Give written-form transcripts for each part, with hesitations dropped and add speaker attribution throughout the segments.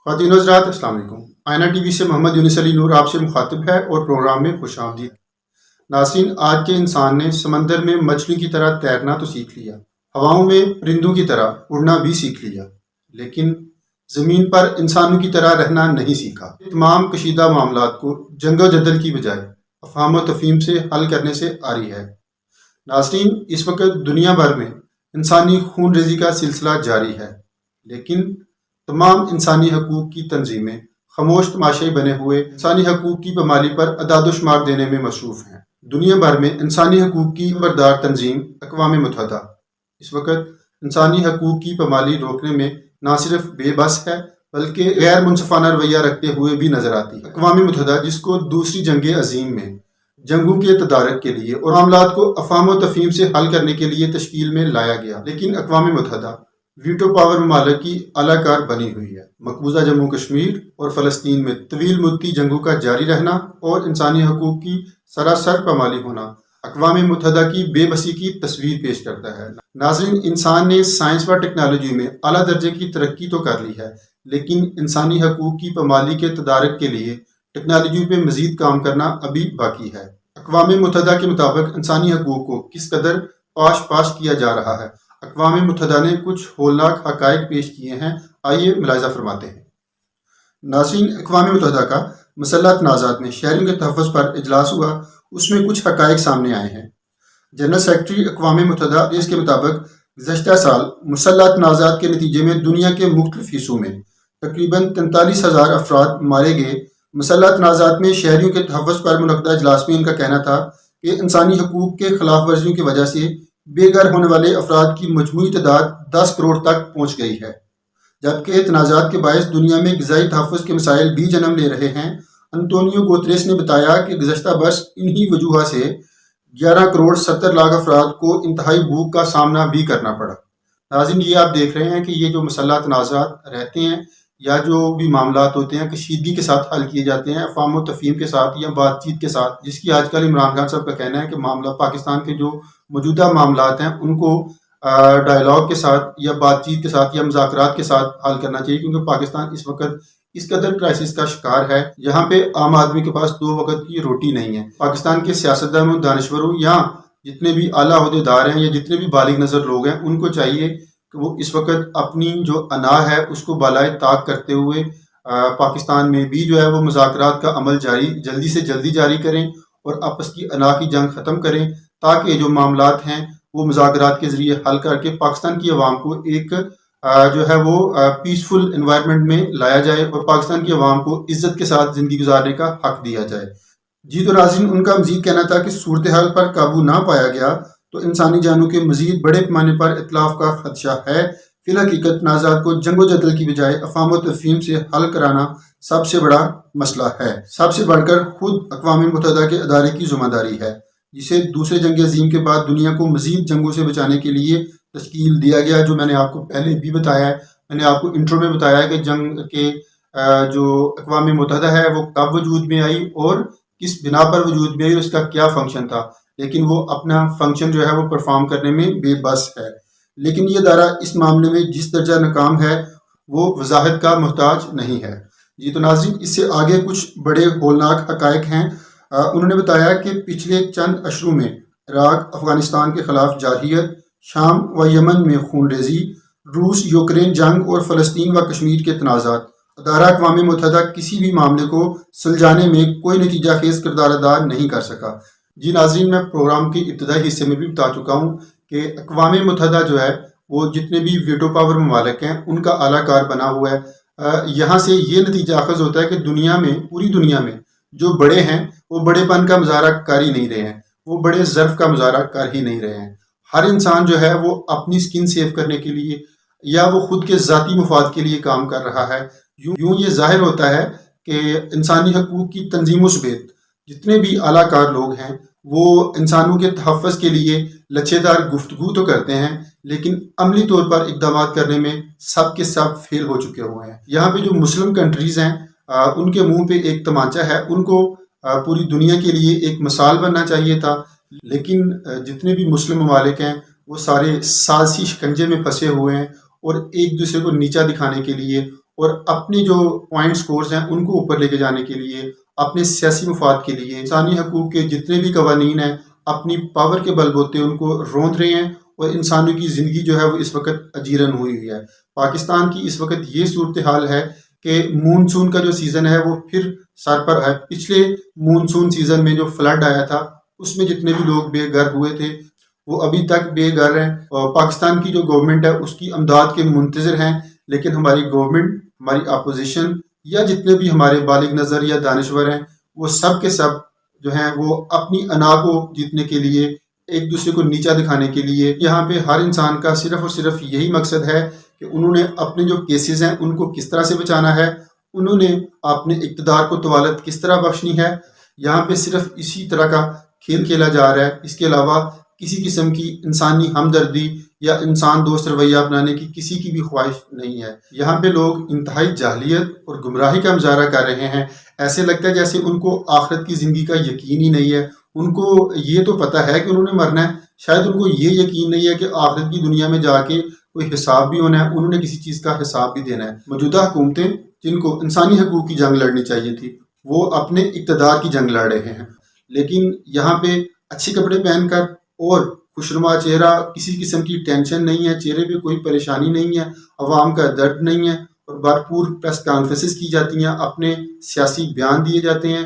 Speaker 1: ख्वातीन व हज़रात अस्सलाम वालेकुम। आईना टीवी से मोहम्मद यूनुस अली नूर आपसे मुखातिब है और प्रोग्राम में खुश आमदीद। नाज़रीन, आज के इंसान ने समंदर में मछली की तरह तैरना तो सीख लिया, हवाओं में परिंदों की तरह उड़ना भी सीख लिया, लेकिन ज़मीन पर इंसानों की तरह रहना नहीं सीखा। तमाम कशीदा मामलात को जंगो जदल की बजाय अफ़हाम व तफ़हीम से हल करने से आ रही है। नाज़रीन, इस वक्त दुनिया भर में इंसानी खून रेज़ी का सिलसिला जारी है, लेकिन तमाम इंसानी हकूक़ की तंजीमें खामोश तमाशाई बने हुए इंसानी हकूक़ की पामाली पर अदाद-ओ-शुमार देने में मसरूफ़ हैं। दुनिया भर में इंसानी हकूक़ की बरदार तंजीम अक़वाम मुत्तहिदा इस वक्त इंसानी हकूक़ की पामाली रोकने में न सिर्फ बेबस है बल्कि गैर मुनसिफ़ाना रवैया रखते हुए भी नजर आती है। अक़वाम मुत्तहिदा, जिसको दूसरी जंग अज़ीम में जंगों के तदारक के लिए और मामलात को अफ़हाम व तफ़हीम से हल करने के लिए तश्कील में लाया गया, लेकिन अक़वाम मुत्तहिदा वीटो पावर ममालिक की अलाकार बनी हुई है। मकबूजा जम्मू कश्मीर और फ़लस्तीन में तवील मुद्दती जंगों का जारी रहना और इंसानी हकूक़ की सरासर पामाली होना अक़वाम मुत्तहिदा की बेबसी की तस्वीर पेश करता है। नाज़रीन, इंसान ने साइंस व टेक्नोलॉजी में आला दर्जे की तरक्की तो कर ली है, लेकिन इंसानी हकूक़ की पामाली के तदारक के लिए टेक्नोलॉजी पर मज़ीद काम करना अभी बाकी है। अक़वाम मुत्तहिदा के मुताबिक इंसानी हकूक़ को किस कदर पाश पाश किया जा रहा है, अक़वाम मुत्तहिदा ने कुछ होलनाक हक़ाइक़ पेश किए हैं। आइए मुलाहिज़ा फरमाते हैं। नाज़रीन, अक़वाम मुत्तहिदा का मसल्लह तनाज़ात में शहरियों के तहफ़्फ़ुज़ पर इजलास हुआ, उसमें कुछ हक़ाइक़ सामने आए हैं। जनरल सेक्रेटरी अक़वाम मुत्तहिदा के मुताबिक गुज़श्ता साल मसल्लह तनाज़ात के नतीजे में दुनिया के मुख्तलिफ़ हिस्सों में तकरीबन 43,000 अफराद मारे गए। मसल्लह तनाज़ात में शहरियों के तहफ़्फ़ुज़ पर मुनक़दा इजलास में इनका कहना था कि इंसानी हकूक़ के ख़िलाफ़ वर्जियों की वजह से बेघर होने वाले अफराद की मजमूई तादाद 10 करोड़ तक पहुँच गई है, जबकि तनाज़ात के बायस दुनिया में ग़िज़ाई तहफ़्फ़ुज़ के मसाइल भी जन्म ले रहे हैं। अंतोनियो गुतेरेस ने बताया कि गुज़श्ता बरस इन्हीं वजूह से 11 करोड़ 70 लाख अफराद को इंतहाई भूख का सामना भी करना पड़ा। नाज़रीन, ये आप देख रहे हैं कि ये जो मसल्लह तनाज़ात रहते हैं या जो भी मामलात होते हैं कशीदगी के साथ हल किए जाते हैं अफ़हाम व तफ़हीम के साथ या बातचीत के साथ, जिसकी आजकल इमरान खान साहब का कहना है कि मामला पाकिस्तान के जो मौजूदा मामलात हैं उनको डायलॉग के साथ या बातचीत के साथ या मुज़ाकरात के साथ हल करना चाहिए, क्योंकि पाकिस्तान इस वक्त इस कदर क्राइसिस का शिकार है। यहाँ पे आम आदमी के पास 2 वक्त की रोटी नहीं है। पाकिस्तान के सियासतदानों, दानिश्वरों या जितने भी आला ओहदेदार हैं या जितने भी बालिग नज़र लोग हैं, उनको चाहिए कि वो इस वक्त अपनी जो अना है उसको बालाए ताक करते हुए पाकिस्तान में भी जो है वो मुज़ाकरात का अमल जल्दी से जल्दी जारी करें और आपस की अना की जंग ख़त्म करें, ताकि जो मामलात हैं वो मुज़ाकरात के ज़रिए हल करके पाकिस्तान की आवाम को एक जो है वो पीसफुल इन्वायरमेंट में लाया जाए और पाकिस्तान की आवाम को इज़्ज़त के साथ ज़िंदगी गुजारने का हक़ दिया जाए। जी तो नाज़रीन, उनका मज़ीद कहना था कि सूरत हाल पर काबू ना पाया गया तो इंसानी जानों के मज़ीद बड़े पैमाने पर इतलाफ़ का ख़दशा है। फ़िलहकीकत तनाज़ात को जंगो जदल की बजाय अफ़हाम व तफ़हीम से हल कराना सबसे बड़ा मसला है। सबसे बढ़कर खुद अक़वाम मुत्तहिदा के अदारे की ज़िम्मेदारी है, जिसे दूसरे जंग अज़ीम के बाद दुनिया को मज़ीद जंगों से बचाने के लिए तश्कील दिया गया, जो मैंने आपको पहले भी बताया है। मैंने आपको इंट्रो में बताया है कि जंग के जो अक़वाम मुत्तहिदा है वो कब वजूद में आई और किस बिना पर वजूद में आई, उसका क्या फ़ंक्शन था, लेकिन वो अपना फ़ंक्शन जो है वो परफॉर्म करने में बेबस है। लेकिन ये अदारा इस मामले में जिस दर्जा नाकाम है वो वजाहत का मोहताज नहीं है। जी तो नाज़रीन, इससे आगे कुछ बड़े होलनाक हक़ाइक़ हैं। उन्होंने बताया कि पिछले चंद अशरों में इराक़ अफ़गानिस्तान के ख़िलाफ़ जारहियत, शाम व यमन में खून रेज़ी, रूस यूक्रेन जंग और फ़लस्तीन व कश्मीर के तनाज़ात, अदारा अक़वाम मुत्तहिदा किसी भी मामले को सुलझाने में कोई नतीजा खेज़ किरदार अदा नहीं कर सका। जी नाज़रीन, मैं प्रोग्राम के इब्तदाई हिस्से में भी बता चुका हूँ कि अक़वाम मुत्तहिदा जो है वो जितने भी वीटो पावर ममालिक हैं उनका आलाकार बना हुआ है। यहाँ से ये नतीजा अखज़ होता है कि दुनिया में, पूरी दुनिया में जो बड़े हैं वो बड़ेपन का मुजाहरा कर ही नहीं रहे हैं, वो बड़े ज़र्फ़ का मुजाहरा कर ही नहीं रहे हैं। हर इंसान जो है वो अपनी स्किन सेव करने के लिए या वो खुद के ज़ाती मुफाद के लिए काम कर रहा है। यूँ ये ज़ाहिर होता है कि इंसानी हकूक़ की तंजीमों समेत जितने भी आलाकार लोग हैं वो इंसानों के तहफ़्फ़ुज़ के लिए लच्छेदार गुफ्तगू तो करते हैं, लेकिन अमली तौर पर इक़दामात करने में सब के सब फेल हो चुके हुए हैं। यहाँ पे जो मुस्लिम कंट्रीज़ हैं उनके मुंह पे एक तमाचा है, उनको पूरी दुनिया के लिए एक मिसाल बनना चाहिए था, लेकिन जितने भी मुस्लिम ममालिक हैं वो सारे सालसी शिकंजे में फंसे हुए हैं और एक दूसरे को नीचा दिखाने के लिए اور اپنے جو پوائنٹ سکورز ہیں ان کو اوپر لے کے جانے کے لیے، اپنے سیاسی مفاد کے لیے انسانی حقوق کے جتنے بھی قوانین ہیں اپنی پاور کے بل بوتے ان کو روند رہے ہیں، اور انسانوں کی زندگی جو ہے وہ اس وقت اجیرن ہوئی ہوئی ہے۔ پاکستان کی اس وقت یہ صورتحال ہے کہ مونسون کا جو سیزن ہے وہ پھر سر پر ہے۔ پچھلے مونسون سیزن میں جو فلڈ آیا تھا اس میں جتنے بھی لوگ بے گھر ہوئے تھے وہ ابھی تک بے گھر ہیں، اور پاکستان کی جو گورنمنٹ ہے اس کی امداد کے منتظر ہیں، لیکن ہماری گورنمنٹ، ہماری اپوزیشن یا جتنے بھی ہمارے بالغ نظر یا دانشور ہیں وہ سب کے سب جو ہیں وہ اپنی انا کو جیتنے کے لیے، ایک دوسرے کو نیچا دکھانے کے لیے، یہاں پہ ہر انسان کا صرف اور صرف یہی مقصد ہے کہ انہوں نے اپنے جو کیسز ہیں ان کو کس طرح سے بچانا ہے، انہوں نے اپنے اقتدار کو طوالت کس طرح بخشنی ہے۔ یہاں پہ صرف اسی طرح کا کھیل کھیلا جا رہا ہے، اس کے علاوہ کسی قسم کی انسانی ہمدردی یا انسان دوست رویہ اپنانے کی کسی کی بھی خواہش نہیں ہے۔ یہاں پہ لوگ انتہائی جاہلیت اور گمراہی کا مظاہرہ کر رہے ہیں، ایسے لگتا ہے جیسے ان کو آخرت کی زندگی کا یقین ہی نہیں ہے۔ ان کو یہ تو پتہ ہے کہ انہوں نے مرنا ہے، شاید ان کو یہ یقین نہیں ہے کہ آخرت کی دنیا میں جا کے کوئی حساب بھی ہونا ہے، انہوں نے کسی چیز کا حساب بھی دینا ہے۔ موجودہ حکومتیں جن کو انسانی حقوق کی جنگ لڑنی چاہیے تھی وہ اپنے اقتدار کی جنگ لڑ رہے ہیں، لیکن یہاں پہ اچھے کپڑے پہن کر اور خوشنما چہرہ، کسی قسم کی ٹینشن نہیں ہے، چہرے پہ کوئی پریشانی نہیں ہے، عوام کا درد نہیں ہے، اور بھرپور پریس کانفرنسز کی جاتی ہیں، اپنے سیاسی بیان دیے جاتے ہیں،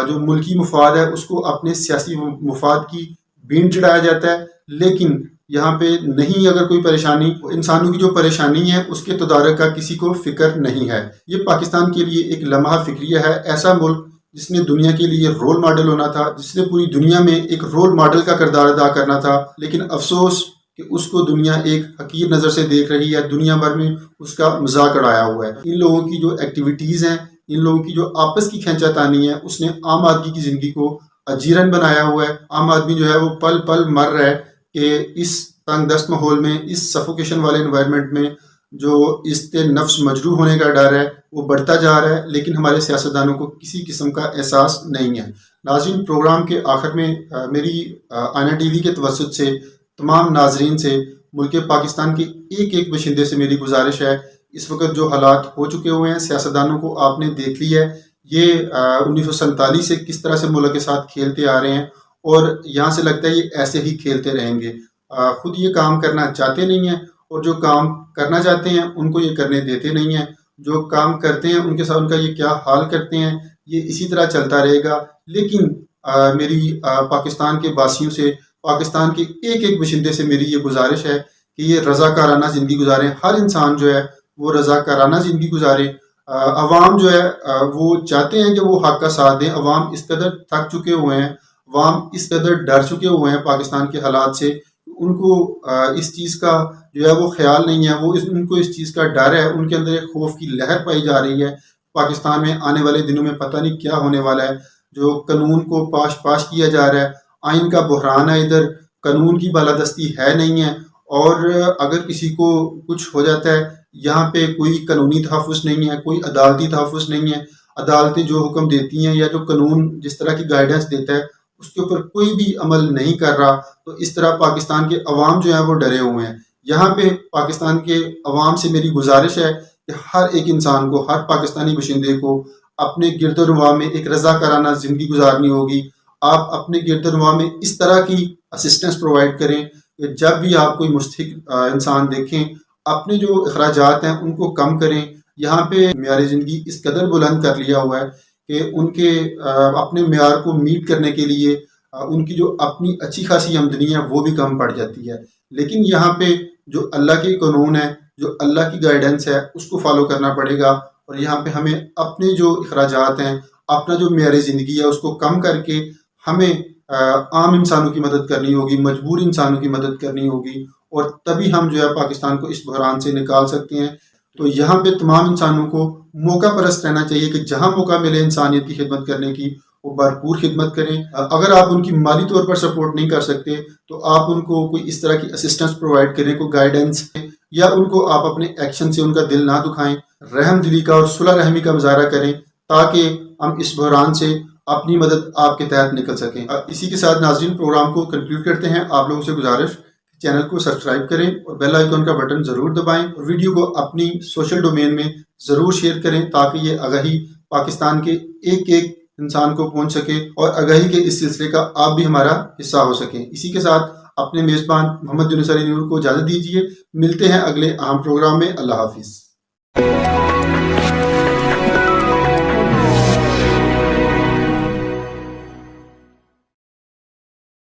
Speaker 1: جو ملکی مفاد ہے اس کو اپنے سیاسی مفاد کی بین چڑھایا جاتا ہے، لیکن یہاں پہ نہیں اگر کوئی پریشانی، انسانوں کی جو پریشانی ہے اس کے تدارک کا کسی کو فکر نہیں ہے۔ یہ پاکستان کے لیے ایک لمحہ فکریہ ہے، ایسا ملک جس نے دنیا کے لیے رول ماڈل ہونا تھا، جس نے پوری دنیا میں ایک رول ماڈل کا کردار ادا کرنا تھا، لیکن افسوس کہ اس کو دنیا ایک حقیر نظر سے دیکھ رہی ہے، دنیا بھر میں اس کا مذاق اڑایا ہوا ہے۔ ان لوگوں کی جو ایکٹیویٹیز ہیں، ان لوگوں کی جو آپس کی کھینچا تانی ہے، اس نے عام آدمی کی زندگی کو اجیرن بنایا ہوا ہے۔ عام آدمی جو ہے وہ پل پل مر رہا ہے کہ اس تنگ دست ماحول میں، اس سفوکیشن والے انوائرمنٹ میں جو اس سے نفس مجروح ہونے کا ڈر ہے وہ بڑھتا جا رہا ہے، لیکن ہمارے سیاستدانوں کو کسی قسم کا احساس نہیں ہے۔ ناظرین، پروگرام کے آخر میں میری آئینہ ٹی وی کے توسط سے تمام ناظرین سے، ملک پاکستان کے ایک ایک باشندے سے میری گزارش ہے، اس وقت جو حالات ہو چکے ہوئے ہیں، سیاستدانوں کو آپ نے دیکھ لی ہے، یہ 1947 سے کس طرح سے ملک کے ساتھ کھیلتے آ رہے ہیں، اور یہاں سے لگتا ہے یہ ایسے ہی کھیلتے رہیں گے۔ خود یہ کام کرنا چاہتے نہیں ہیں، اور جو کام کرنا چاہتے ہیں ان کو یہ کرنے دیتے نہیں ہیں، جو کام کرتے ہیں ان کے ساتھ ان کا یہ کیا حال کرتے ہیں، یہ اسی طرح چلتا رہے گا۔ لیکن میری پاکستان کے باسیوں سے، پاکستان کے ایک ایک باشندے سے میری یہ گزارش ہے کہ یہ رضاکارانہ زندگی گزاریں، ہر انسان جو ہے وہ رضاکارانہ زندگی گزارے۔ عوام جو ہے وہ چاہتے ہیں کہ وہ حق کا ساتھ دیں، عوام اس قدر تھک چکے ہوئے ہیں، عوام اس قدر ڈر چکے ہوئے ہیں پاکستان کے حالات سے، ان کو اس چیز کا جو ہے وہ خیال نہیں ہے، ان کو اس چیز کا ڈر ہے، ان کے اندر ایک خوف کی لہر پائی جا رہی ہے۔ پاکستان میں آنے والے دنوں میں پتہ نہیں کیا ہونے والا ہے، جو قانون کو پاش کیا جا رہا ہے، آئین کا بحران ہے، ادھر قانون کی بالادستی ہے نہیں ہے، اور اگر کسی کو کچھ ہو جاتا ہے، یہاں پہ کوئی قانونی تحفظ نہیں ہے، کوئی عدالتی تحفظ نہیں ہے، عدالتیں جو حکم دیتی ہیں یا جو قانون جس طرح کی گائیڈنس دیتا ہے اس کے اوپر کوئی بھی عمل نہیں کر رہا، تو اس طرح پاکستان کے عوام جو ہیں وہ ڈرے ہوئے ہیں۔ یہاں پہ پاکستان کے عوام سے میری گزارش ہے کہ ہر ایک انسان کو، ہر پاکستانی باشندے کو اپنے گرد و نواح میں ایک رضاکارانہ زندگی گزارنی ہوگی۔ آپ اپنے گرد و نواح میں اس طرح کی اسسٹنس پرووائڈ کریں کہ جب بھی آپ کوئی مستحق انسان دیکھیں، اپنے جو اخراجات ہیں ان کو کم کریں۔ یہاں پہ معیار زندگی اس قدر بلند کر لیا ہوا ہے کہ ان کے اپنے معیار کو میٹ کرنے کے لیے ان کی جو اپنی اچھی خاصی آمدنی ہے وہ بھی کم پڑ جاتی ہے، لیکن یہاں پہ جو اللہ کے قانون ہے، جو اللہ کی گائیڈنس ہے، اس کو فالو کرنا پڑے گا، اور یہاں پہ ہمیں اپنے جو اخراجات ہیں، اپنا جو معیار زندگی ہے اس کو کم کر کے ہمیں عام انسانوں کی مدد کرنی ہوگی، مجبور انسانوں کی مدد کرنی ہوگی، اور تبھی ہم جو ہے پاکستان کو اس بحران سے نکال سکتے ہیں۔ تو یہاں پہ تمام انسانوں کو موقع پرست رہنا چاہیے کہ جہاں موقع ملے انسانیت کی خدمت کرنے کی وہ بھرپور خدمت کریں۔ اگر آپ ان کی مالی طور پر سپورٹ نہیں کر سکتے تو آپ ان کو کوئی اس طرح کی اسسٹنس پرووائڈ کریں، کوئی گائیڈنس، یا ان کو آپ اپنے ایکشن سے ان کا دل نہ دکھائیں، رحم دلی کا اور صلح رحمی کا مظاہرہ کریں تاکہ ہم اس بحران سے اپنی مدد آپ کے تحت نکل سکیں۔ اسی کے ساتھ ناظرین پروگرام کو کنکلیوڈ کرتے ہیں۔ آپ لوگوں سے گزارش، چینل کو سبسکرائب کریں اور بیل آئیکن کا بٹن ضرور دبائیں، اور ویڈیو کو اپنی سوشل ڈومین میں ضرور شیئر کریں تاکہ یہ آگاہی پاکستان کے ایک ایک انسان کو پہنچ سکے اور آگاہی کے اس سلسلے کا آپ بھی ہمارا حصہ ہو سکیں۔ اسی کے ساتھ اپنے میزبان محمد یونس علی نور کو اجازت دیجیے، ملتے ہیں اگلے اہم پروگرام میں۔ اللہ حافظ۔